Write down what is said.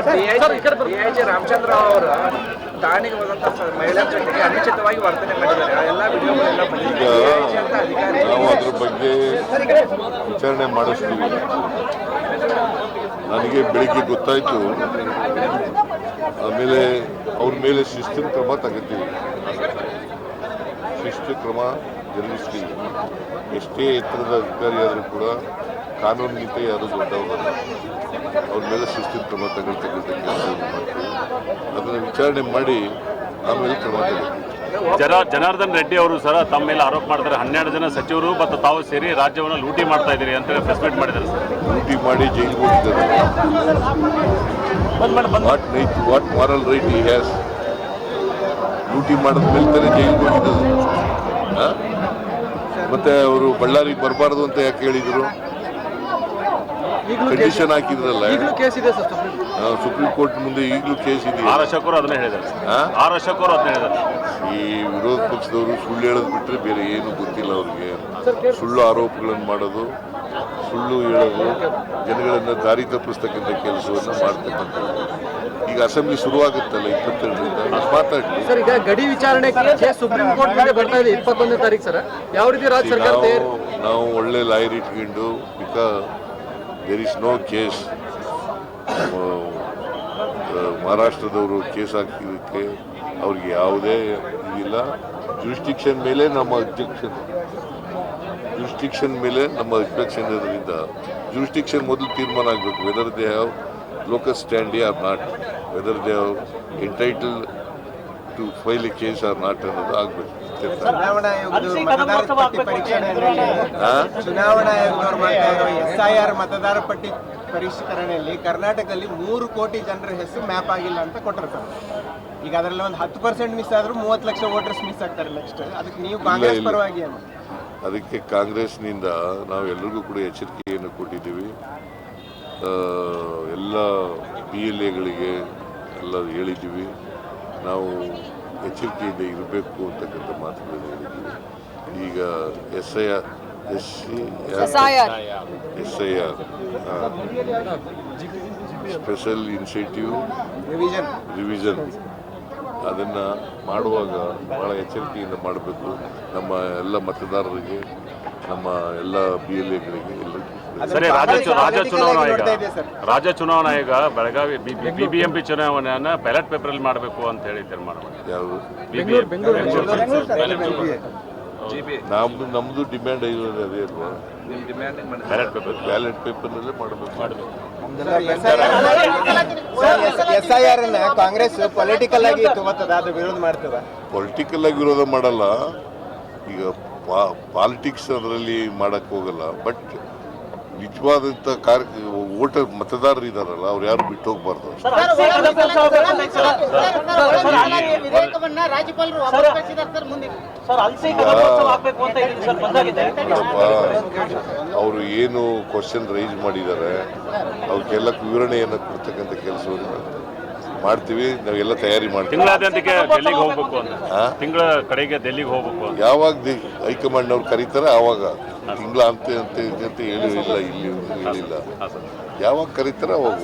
DIG Ramachandra ಅವರ ಠಾಣೆಗೆ ಹೋದಂತ ಮಹಿಳೆಯರ ಜೊತೆಗೆ ಅನುಚಿತವಾಗಿ ವರ್ತನೆ ಮಾಡಿದ್ದಾರೆ. ಎಲ್ಲ ವಿಡಿಯೋಗಳೆಲ್ಲ ಬಂದಿದೆ. ನಾವು ಅದ್ರ ಬಗ್ಗೆ ವಿಚಾರಣೆ ಮಾಡಿಸ್ತೀವಿ. ನನಗೆ ಬೆಳಿಗ್ಗೆ ಗೊತ್ತಾಯ್ತು, ಆಮೇಲೆ ಅವ್ರ ಮೇಲೆ ಶಿಸ್ತಿನ ಕ್ರಮ ತಗೋತೀವಿ. ಶಿಸ್ತು ಕ್ರಮ ಜರುಗಿಸ್ತೀವಿ. ಎಷ್ಟೇ ಎತ್ತರದ ಅಧಿಕಾರಿಯಾದರೂ ಕೂಡ ಕಾನೂನಿಗಿಂತ ಯಾರು ದೊಡ್ಡವರಲ್ಲ. ಅವ್ರ ಮೇಲೆ ಶಿಸ್ತಿನ ಕ್ರಮ ತಗೊಳ್ತಕ್ಕಂಥ ಕೆಲಸವನ್ನು ಮಾಡ್ತೀವಿ. ಅದನ್ನು ವಿಚಾರಣೆ ಮಾಡಿ ಆಮೇಲೆ ಕ್ರಮ ತಗೊಳ್ತೀವಿ. ಜನಾರ್ದನ್ ರೆಡ್ಡಿ ಅವರು ಸರ್ ತಮ್ಮ ಮೇಲೆ ಆರೋಪ ಮಾಡ್ತಾರೆ. 12 ಜನ ಸಚಿವರು ಮತ್ತು ತಾವು ಸೇರಿ ರಾಜ್ಯವನ್ನು ಲೂಟಿ ಮಾಡ್ತಾ ಇದ್ದೀರಿ ಅಂತ ಪ್ರೆಸ್ ಮೀಟ್ ಮಾಡಿದ್ದಾರೆ ಸರ್. ಲೂಟಿ ಮಾಡಿ ಜೈಲಿಗೆ ಹೋಗಿದ್ದಾರೆ. What moral right he has? ಲೂಟಿ ಮಾಡಿದ ಮೇಲೆ ತಾನೇ ಜೈಲಿಗೆ ಹೋಗಿದ್ದು. ಮತ್ತೆ ಅವರು ಬಳ್ಳಾರಿಗೆ ಬರಬಾರ್ದು ಅಂತ ಯಾಕೆ ಹೇಳಿದರು? ಕಂಡೀಷನ್ ಹಾಕಿದ್ರಲ್ಲ. ಸುಪ್ರೀಂ ಕೋರ್ಟ್ ಮುಂದೆ ಈಗಲೂ ಕೇಸ್ ಇದೆ. ಆರ್ ಅಶೋಕ್ ಅವರು ಅದನ್ನೇ ಹೇಳಿದ್ದಾರೆ. ಈ ವಿರೋಧ ಪಕ್ಷದವರು ಸುಳ್ಳು ಹೇಳೋದು ಬಿಟ್ಟರೆ ಬೇರೆ ಏನು ಗೊತ್ತಿಲ್ಲ ಅವ್ರಿಗೆ. ಸುಳ್ಳು ಆರೋಪಗಳನ್ನು ಮಾಡೋದು, ಸುಳ್ಳು ಹೇಳೋದು, ಜನಗಳನ್ನು ದಾರಿ ತಪ್ಪಿಸ್ತಕ್ಕಂಥ ಕೆಲಸವನ್ನು ಮಾಡ್ತಕ್ಕಂಥದ್ದು. ಈಗ ಅಸೆಂಬ್ಲಿ ಶುರುವಾಗುತ್ತಲ್ಲ 22ರಿಂದ, ಮಾತಾಡಲಿ ಸರ್. ಈಗ ಗಡಿ ವಿಚಾರಣೆ ಸುಪ್ರೀಂ ಕೋರ್ಟ್ ಮುಂದೆ ಬರ್ತಾ ಇದೆ 21ನೇ ತಾರೀಕು ಸರ್. ಯಾವ ರೀತಿ ರಾಜ್ಯ ಸರ್ಕಾರ ನಾವು ಒಳ್ಳೆ ಲಾಯರ್ ಇಟ್ಕೊಂಡು, because there is no case. ಮಹಾರಾಷ್ಟ್ರದವರು ಕೇಸ್ ಹಾಕಿದ್ದಕ್ಕೆ ಅವ್ರಿಗೆ ಯಾವುದೇ ಇದಿಲ್ಲ. ಜುರಿಸ್ಟಿಕ್ಷನ್ ಮೇಲೆ ನಮ್ಮ ಅಬ್ಜೆಕ್ಷನ್ ಇರೋದ್ರಿಂದ ಜುರಿಸ್ಟಿಕ್ಷನ್ ಮೊದಲು ತೀರ್ಮಾನ ಆಗಬೇಕು. Whether they have locus standi or not, whether they have entitled to file a case or not ಅನ್ನೋದು ಆಗಬೇಕು. ಚುನಾವಣಾ ಆಯೋಗದವರು SIR ಮತದಾರ ಪಟ್ಟಿ ಪರಿಷ್ಕರಣೆಯಲ್ಲಿ ಕರ್ನಾಟಕದಲ್ಲಿ 3 ಕೋಟಿ ಜನರ ಹೆಸರು ಮ್ಯಾಪ್ ಆಗಿಲ್ಲ ಅಂತ ಕೊಟ್ಟಿರ್ತಾರೆ. ಈಗ ಅದರಲ್ಲಿ ಒಂದು 10% ಮಿಸ್ ಆದ್ರೂ 30 ಲಕ್ಷ ವೋಟರ್ಸ್ ಮಿಸ್ ಆಗ್ತಾರೆ ನೆಕ್ಸ್ಟ್. ಅದಕ್ಕೆ ನೀವು ಕಾಂಗ್ರೆಸ್ ಪರವಾಗಿ ಅದಕ್ಕೆ ಕಾಂಗ್ರೆಸ್ನಿಂದ ನಾವು ಎಲ್ರಿಗೂ ಕೂಡ ಎಚ್ಚರಿಕೆಯನ್ನು ಕೊಟ್ಟಿದ್ದೀವಿ. ಎಲ್ಲ PLAಗಳಿಗೆ ಎಲ್ಲ ಹೇಳಿದ್ದೀವಿ. ನಾವು ಎಚ್ಚರಿಕೆಯಿಂದ ಇರಬೇಕು ಅಂತಕ್ಕಂಥ ಮಾತುಗಳನ್ನು ಹೇಳಿದ್ದೀವಿ. ಈಗ SIR ಸ್ಪೆಷಲ್ ಇನ್ಸೆಂಟಿವ್ ರಿವಿಷನ್ ಅದನ್ನು ಮಾಡುವಾಗ ಭಾಳ ಎಚ್ಚರಿಕೆಯಿಂದ ಮಾಡಬೇಕು. ನಮ್ಮ ಎಲ್ಲ ಮತದಾರರಿಗೆ, ನಮ್ಮ ಎಲ್ಲ PLAಗಳಿಗೆ ಎಲ್ಲರಿಗೂ. ಸರಿ, ರಾಜ್ಯ ಚುನಾವಣಾ ಆಯೋಗ ಬೆಳಗಾವಿ BBMP ಚುನಾವಣೆಯನ್ನ ಬ್ಯಾಲೆಟ್ ಪೇಪರ್ ಅಲ್ಲಿ ಮಾಡಬೇಕು ಅಂತ ಹೇಳಿ ತೀರ್ಮಾನ ಮಾಡಿದೆ. ಯಾವುದು? ನಮ್ದು ಡಿಮ್ಯಾಂಡ್ ಇರೋದು ಅದೇ ಅಲ್ವಾ? ಬ್ಯಾಲೆಟ್ ಪೇಪರ್ನಲ್ಲೇ ಮಾಡಬೇಕು. SIR ಅನ್ನ ಕಾಂಗ್ರೆಸ್ ಪೊಲಿಟಿಕಲ್ ಆಗಿ ತಗೋತದ, ಅದು ವಿರೋಧ ಮಾಡ್ತದ? ಪೊಲಿಟಿಕಲ್ ಆಗಿ ವಿರೋಧ ಮಾಡಲ್ಲ. ಈಗ ಪಾಲಿಟಿಕ್ಸ್ ಅದರಲ್ಲಿ ಮಾಡಕ್ಕೆ ಹೋಗಲ್ಲ. ಬಟ್ ನಿಜವಾದಂಥ ವೋಟರ್ ಮತದಾರರು ಇದಾರಲ್ಲ, ಅವ್ರು ಯಾರು ಬಿಟ್ಟು ಹೋಗ್ಬಾರ್ದು. ಅವರು ಏನು ಕ್ವಶನ್ ರೈಸ್ ಮಾಡಿದ್ದಾರೆ ಅವಕ್ಕೆಲ್ಲ ವಿವರಣೆಯನ್ನು ಕೊಡ್ತಕ್ಕಂಥ ಕೆಲಸವನ್ನು ಮಾಡ್ತೀವಿ. ನಾವೆಲ್ಲ ತಯಾರಿ ಮಾಡ್ತೀವಿ. ತಿಂಗಳ ಕಡೆಗೆ ಡೆಲ್ಲಿಗೆ ಹೋಗ್ಬೇಕು. ಯಾವಾಗ ಹೈಕಮಾಂಡ್ನವ್ರು ಕರೀತಾರೆ ಆವಾಗ. ತಿಂಗಳ ಅಂತ ಹೇಳಿಲ್ಲ, ಇಲ್ಲಿ ಹೇಳಿಲ್ಲ. ಯಾವಾಗ ಕರೀತಾರೆ ಅವಾಗ.